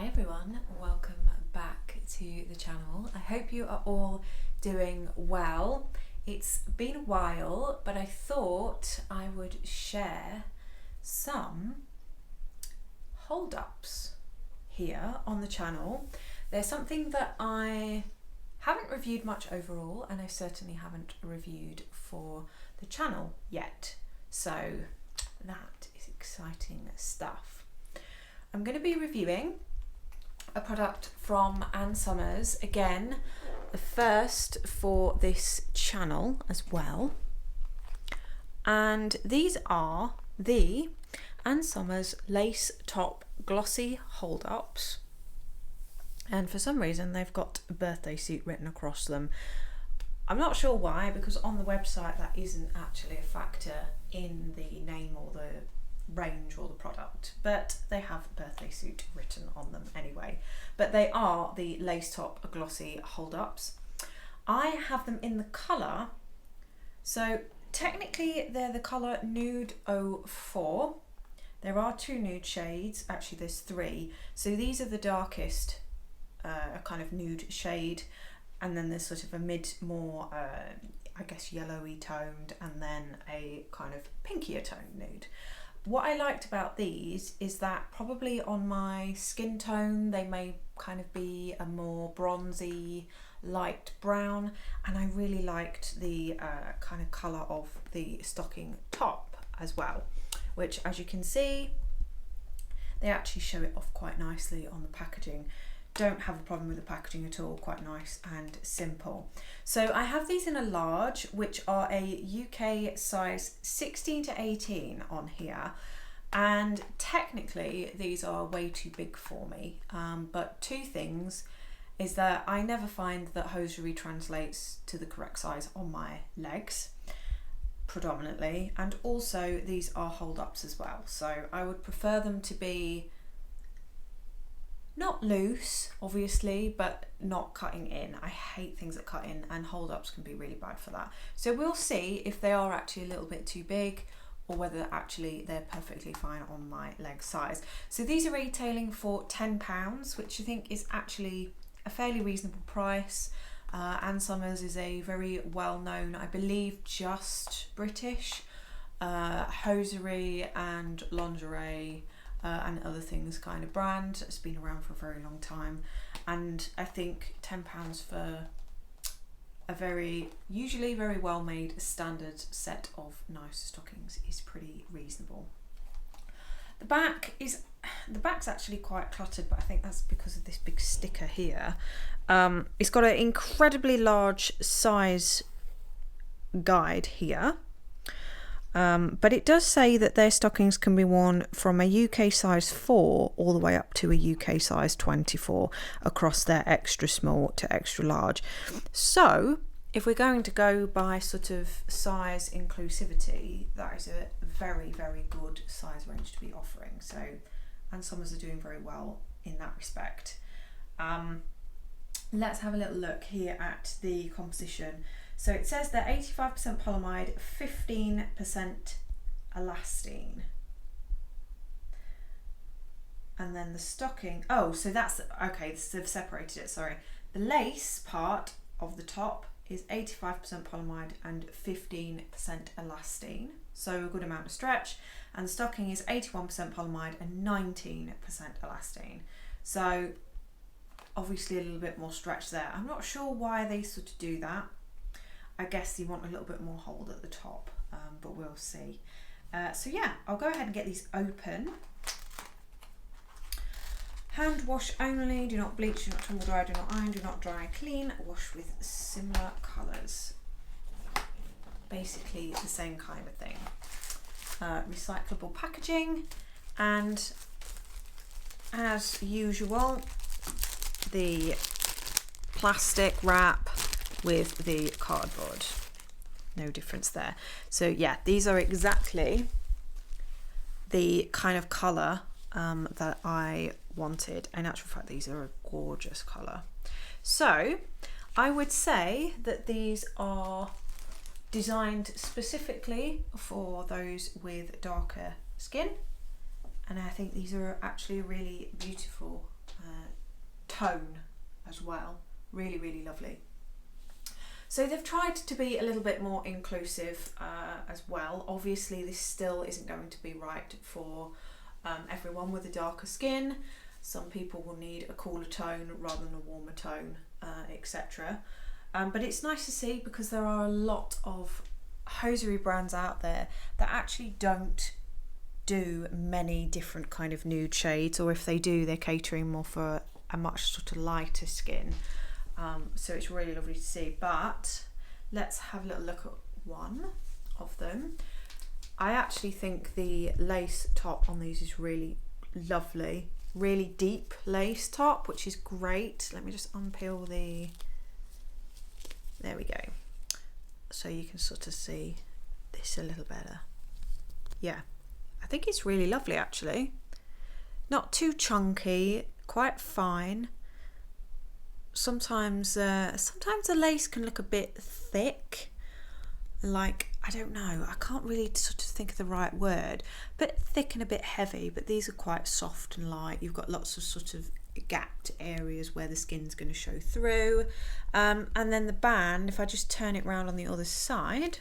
Hi everyone, welcome back to the channel. I hope you are all doing well. It's been a while, but I thought I would share some hold-ups here on the channel. There's something that I haven't reviewed much overall, and I certainly haven't reviewed for the channel yet. So that is exciting stuff. I'm going to be reviewing a product from Ann Summers, again the first for this channel as well, and these are the Ann Summers lace top glossy hold-ups, and for some reason they've got a birthday suit written across them. I'm not sure why, because on the website that isn't actually a factor in the name or the range or the product, but they have birthday suit written on them anyway. But they are the lace top glossy hold-ups. I have them in the colour, so technically they're the colour Nude 04. There are two nude shades, actually there's three, so these are the darkest kind of nude shade, and then there's sort of a more I guess yellowy toned, and then a kind of pinkier toned nude. What I liked about these is that probably on my skin tone they may kind of be a more bronzy light brown, and I really liked the kind of colour of the stocking top as well, which as you can see they actually show it off quite nicely on the packaging. Don't have a problem with the packaging at all, quite nice and simple. So I have these in a large, which are a UK size 16 to 18 on here, and technically these are way too big for me, but two things is that I never find that hosiery translates to the correct size on my legs predominantly, and also these are hold-ups as well, so I would prefer them to be not loose, obviously, but not cutting in. I hate things that cut in, and hold-ups can be really bad for that. So we'll see if they are actually a little bit too big, or whether actually they're perfectly fine on my leg size. So these are retailing for £10, which I think is actually a fairly reasonable price. Ann Summers is a very well-known, I believe just British, hosiery and lingerie and other things kind of brand. It's been around for a very long time, and I think £10 for a usually very well made standard set of nice stockings is pretty reasonable. The back's actually quite cluttered, but I think that's because of this big sticker here. It's got an incredibly large size guide here. But it does say that their stockings can be worn from a UK size 4 all the way up to a UK size 24 across their extra small to extra large. So if we're going to go by sort of size inclusivity, that is a very, very good size range to be offering. So Ann Summers are doing very well in that respect. Let's have a little look here at the composition. So it says they're 85% polyamide, 15% elastane. And then the stocking, oh, so that's, okay, so they've separated it, sorry. The lace part of the top is 85% polyamide and 15% elastane. So a good amount of stretch. And the stocking is 81% polyamide and 19% elastane. So obviously a little bit more stretch there. I'm not sure why they sort of do that. I guess you want a little bit more hold at the top, but we'll see. So yeah, I'll go ahead and get these open. Hand wash only, do not bleach, do not tumble dry, do not iron, do not dry clean, wash with similar colours. Basically the same kind of thing. Recyclable packaging, and as usual, the plastic wrap with the cardboard. No difference there. So yeah, these are exactly the kind of colour that I wanted. In actual fact, these are a gorgeous colour. So I would say that these are designed specifically for those with darker skin, and I think these are actually a really beautiful tone as well. Really, really lovely. So they've tried to be a little bit more inclusive as well. Obviously this still isn't going to be right for everyone with a darker skin. Some people will need a cooler tone rather than a warmer tone, etc. But it's nice to see, because there are a lot of hosiery brands out there that actually don't do many different kind of nude shades, or if they do, they're catering more for a much sort of lighter skin. So it's really lovely to see. But let's have a little look at one of them. I actually think the lace top on these is really lovely, really deep lace top, which is great. Let me just unpeel the, there we go, so you can sort of see this a little better. Yeah, I think it's really lovely actually. Not too chunky, quite fine. Sometimes the lace can look a bit thick, like, I don't know, I can't really sort of think of the right word, but thick and a bit heavy. But these are quite soft and light. You've got lots of sort of gapped areas where the skin's going to show through, and then the band, if I just turn it round on the other side,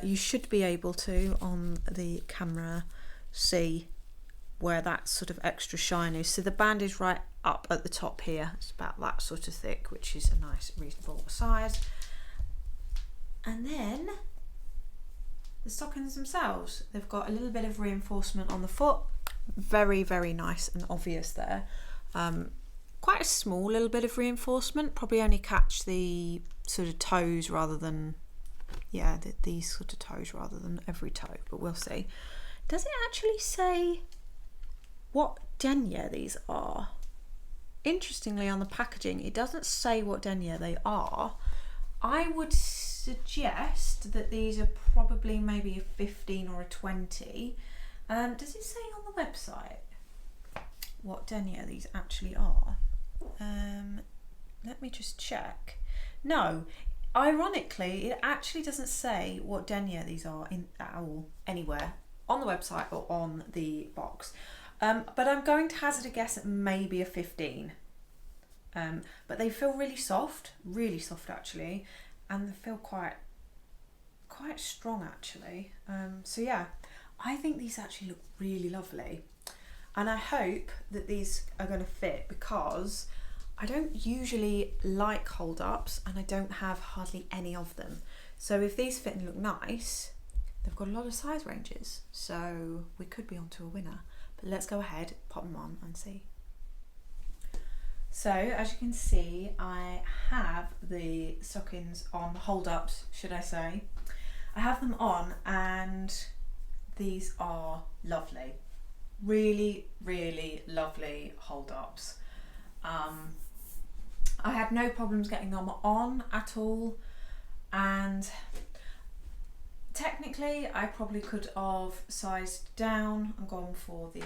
you should be able to, on the camera, see where that sort of extra shine is. So the band is right up at the top here. It's about that sort of thick, which is a nice reasonable size. And then the stockings themselves, they've got a little bit of reinforcement on the foot. Very, very nice and obvious there. Quite a small little bit of reinforcement, probably only catch the sort of toes rather than, yeah, these sort of toes rather than every toe, but we'll see. Does it actually say what denier these are? Interestingly, on the packaging, it doesn't say what denier they are. I would suggest that these are probably maybe a 15 or a 20. Does it say on the website what denier these actually are? Let me just check. No, ironically, it actually doesn't say what denier these are at all, anywhere, on the website or on the box. But I'm going to hazard a guess at maybe a 15. But they feel really soft actually, and they feel quite strong actually. So yeah, I think these actually look really lovely, and I hope that these are going to fit, because I don't usually like hold ups and I don't have hardly any of them. So if these fit and look nice, they've got a lot of size ranges, so we could be onto a winner. But let's go ahead, pop them on and see. So as you can see, I have the stockings on, hold ups should I say. I have them on, and these are lovely. Really, really lovely hold ups. I had no problems getting them on at all, and technically I probably could have sized down and gone for the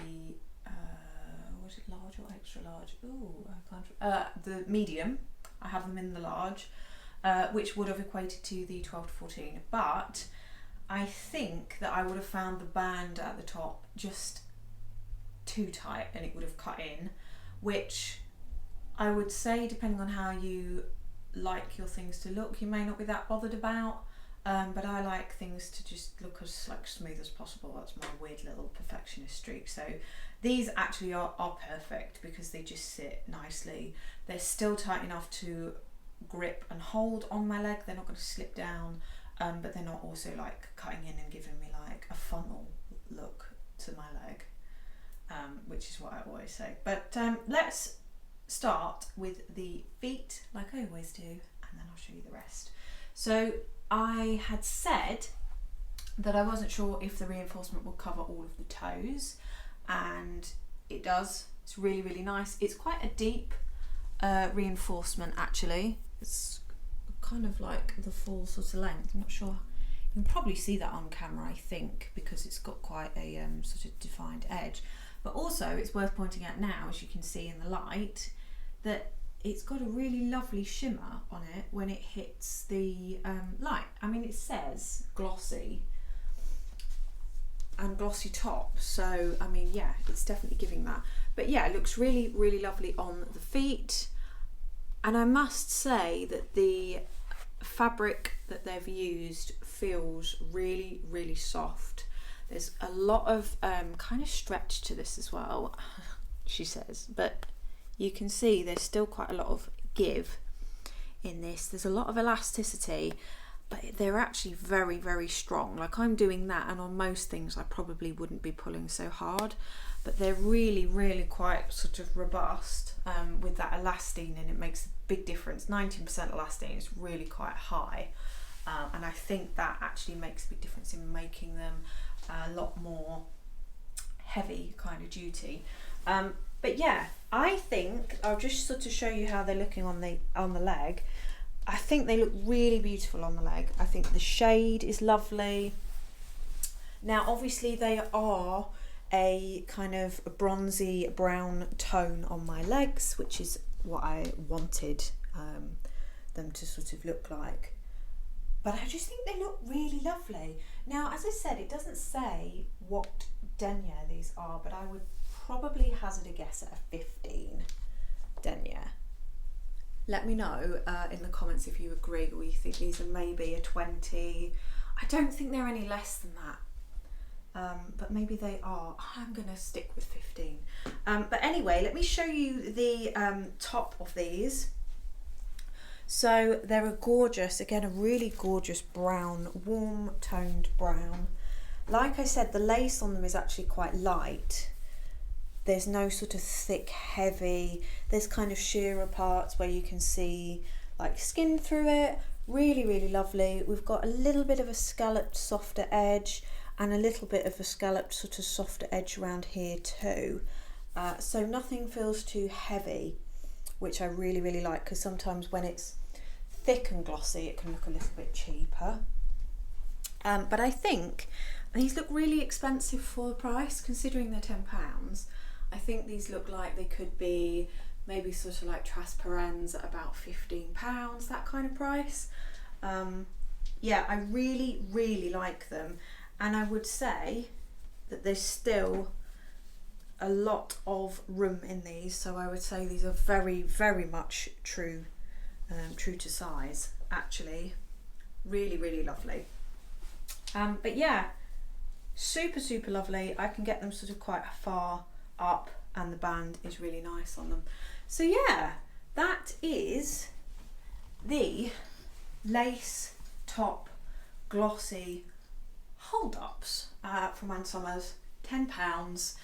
was it large or extra large? Ooh, I can't. The medium. I have them in the large, which would have equated to the 12 to 14. But I think that I would have found the band at the top just too tight, and it would have cut in, which I would say, depending on how you like your things to look, you may not be that bothered about. But I like things to just look as like smooth as possible. That's my weird little perfectionist streak. So these actually are perfect, because they just sit nicely. They're still tight enough to grip and hold on my leg. They're not going to slip down, but they're not also like cutting in and giving me like a funnel look to my leg, which is what I always say. But let's start with the feet like I always do, and then I'll show you the rest. So I had said that I wasn't sure if the reinforcement would cover all of the toes, and it does. It's really, really nice. It's quite a deep reinforcement actually. It's kind of like the full sort of length. I'm not sure. You can probably see that on camera, I think, because it's got quite a sort of defined edge. But also it's worth pointing out now, as you can see in the light, that it's got a really lovely shimmer on it when it hits the light. I mean, it says glossy, and glossy top, so I mean, yeah, it's definitely giving that. But yeah, it looks really, really lovely on the feet. And I must say that the fabric that they've used feels really, really soft. There's a lot of kind of stretch to this as well, she says, but you can see there's still quite a lot of give in this. There's a lot of elasticity, but they're actually very, very strong. Like, I'm doing that, and on most things I probably wouldn't be pulling so hard, but they're really, really quite sort of robust with that elastine, and it makes a big difference. 19% elastine is really quite high, and I think that actually makes a big difference in making them a lot more heavy kind of duty. But yeah, I think I'll just sort of show you how they're looking on the leg. I think they look really beautiful on the leg. I think the shade is lovely. Now, obviously they are a kind of bronzy brown tone on my legs, which is what I wanted them to sort of look like. But I just think they look really lovely. Now, as I said, it doesn't say what denier these are, but I would probably hazard a guess at a 15 denier. Let me know in the comments if you agree, or you think these are maybe a 20. I don't think they're any less than that, but maybe they are. I'm going to stick with 15. But anyway, let me show you the top of these. So they're a gorgeous, again, a really gorgeous brown, warm toned brown. Like I said, the lace on them is actually quite light. There's no sort of thick, heavy, there's kind of shearer parts where you can see like skin through it. Really, really lovely. We've got a little bit of a scalloped, softer edge, and a little bit of a scalloped, sort of softer edge around here too. So nothing feels too heavy, which I really, really like, because sometimes when it's thick and glossy, it can look a little bit cheaper. But I think these look really expensive for the price, considering they're £10. I think these look like they could be maybe sort of like transparents at about £15, that kind of price. Yeah, I really, really like them. And I would say that there's still a lot of room in these. So I would say these are very, very much true to size, actually. Really, really lovely. But yeah, super, super lovely. I can get them sort of quite far up, and the band is really nice on them. So yeah, that is the lace top glossy hold ups from Ann Summers, £10,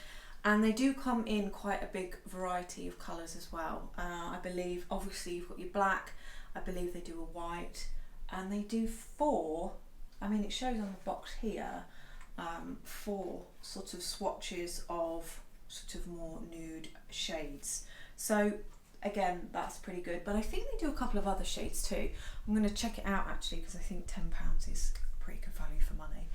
and they do come in quite a big variety of colours as well. I believe, obviously you've got your black, I believe they do a white, and they do 4, I mean it shows on the box here, 4 sort of swatches of sort of more nude shades. So again, that's pretty good, but I think they do a couple of other shades too. I'm going to check it out actually, because I think £10 is pretty good value for money.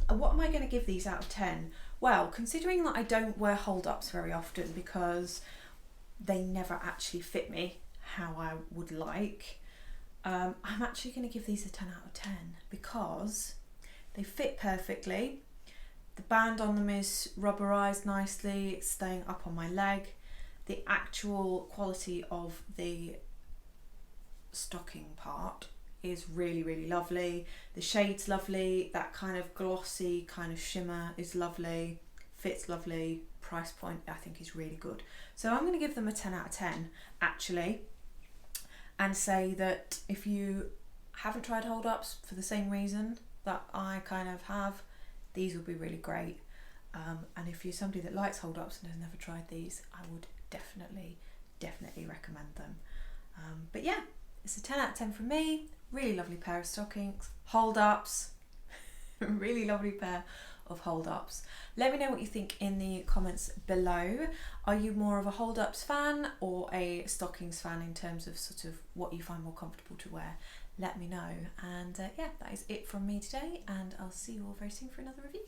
What am I going to give these out of 10? Well, considering that I don't wear hold-ups very often because they never actually fit me how I would like, I'm actually going to give these a 10 out of 10 because they fit perfectly. The band on them is rubberized nicely, it's staying up on my leg. The actual quality of the stocking part is really, really lovely. The shade's lovely, that kind of glossy kind of shimmer is lovely, fits lovely, price point I think is really good. So I'm going to give them a 10 out of 10 actually, and say that if you haven't tried hold ups for the same reason that I kind of have, these will be really great. And if you're somebody that likes hold ups and has never tried these, I would definitely recommend them. But yeah, it's a 10 out of 10 from me. Really lovely pair of stockings, hold ups, really lovely pair of hold ups. Let me know what you think in the comments below. Are you more of a hold ups fan or a stockings fan in terms of sort of what you find more comfortable to wear? Let me know. And yeah, that is it from me today, and I'll see you all very soon for another review.